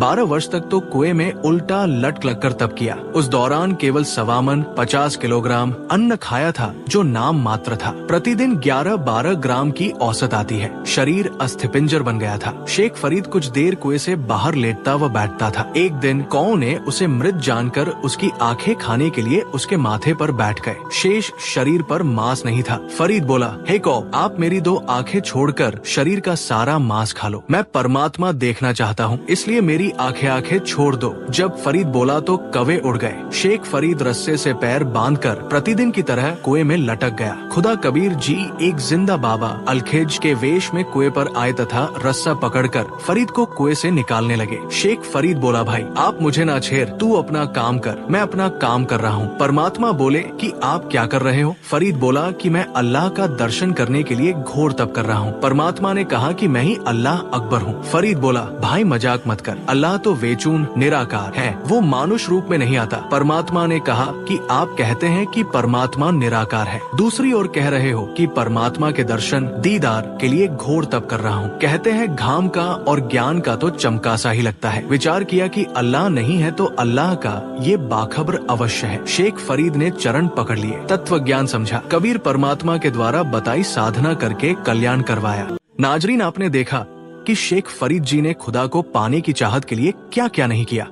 12 वर्ष तक तो कुएं में उल्टा लटक लग कर तप किया। उस दौरान केवल 1.25 मन 50 किलोग्राम अन्न खाया था, जो नाम मात्र था। प्रतिदिन 11-12 ग्राम की औसत आती है। शरीर अस्थिपिंजर बन गया था। शेख फरीद कुछ देर कुएं से बाहर लेटता व बैठता था। एक दिन कौ ने उसे मृत जानकर उसकी आंखें खाने के लिए उसके माथे पर बैठ गए। शेष शरीर पर मांस नहीं था। फरीद बोला, हे कौ, आप मेरी 2 आंखें छोड़कर शरीर का सारा मांस खा लो। मैं परमात्मा देखना चाहता हूँ, इसलिए मेरी आंखें छोड़ दो। जब फरीद बोला तो कौवे उड़ गए। शेख फरीद रस्से से पैर बांधकर प्रतिदिन की तरह कुएं में लटक गया। खुदा कबीर जी एक जिंदा बाबा अलखेज के वेश में कुएं पर आए तथा रस्सा पकड़कर फरीद को कुएं से निकालने लगे। शेख फरीद बोला, भाई आप मुझे ना छेड़, तू अपना काम कर, मैं अपना काम कर रहा हूँ। परमात्मा बोले कि आप क्या कर रहे हो? फरीद बोला कि मैं अल्लाह का दर्शन करने के लिए घोर तप कर रहा हूँ। परमात्मा ने कहा कि मैं ही अल्लाह अकबर हूँ। फरीद बोला, भाई मजाक मत कर, अल्लाह तो वेचून निराकार है, वो मानुष रूप में नहीं आता। परमात्मा ने कहा कि आप कहते हैं कि परमात्मा निराकार है, दूसरी ओर कह रहे हो कि परमात्मा के दर्शन दीदार के लिए घोर तप कर रहा हूँ। कहते हैं घाम का और ज्ञान का तो चमका सा ही लगता है। विचार किया कि अल्लाह नहीं है तो अल्लाह का ये बाखबर अवश्य है। शेख फरीद ने चरण पकड़ लिए, तत्व ज्ञान समझा। कबीर परमात्मा के द्वारा बताई साधना करके कल्याण करवाया। नाजरीन, आपने देखा कि शेख फरीद जी ने खुदा को पाने की चाहत के लिए क्या क्या नहीं किया।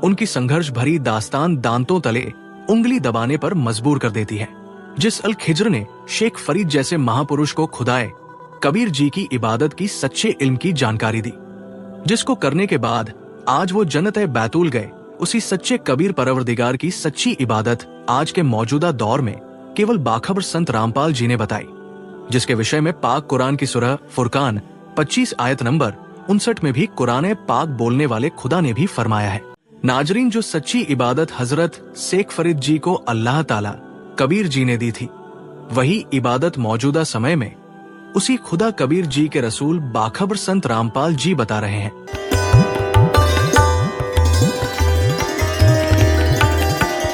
उनकी संघर्ष भरी दास्तान दांतों तले उंगली दबाने पर मजबूर कर देती है। जिस अल खिज्र ने शेख फरीद जैसे महापुरुष को खुदाए कबीर जी की इबादत की सच्चे इल्म की जानकारी दी, जिसको करने के बाद आज वो जन्नत बैतूल गए, उसी सच्चे कबीर परवरदिगार की सच्ची इबादत आज के मौजूदा दौर में केवल बाखबर संत रामपाल जी ने बताई, जिसके विषय में पाक कुरान की सूरह फुरकान 25 आयत नंबर 59 में भी कुरान पाक बोलने वाले खुदा ने भी फरमाया है। नाजरीन, जो सच्ची इबादत हजरत शेख फरीद जी को अल्लाह ताला कबीर जी ने दी थी, वही इबादत मौजूदा समय में उसी खुदा कबीर जी के रसूल बाखबर संत रामपाल जी बता रहे हैं।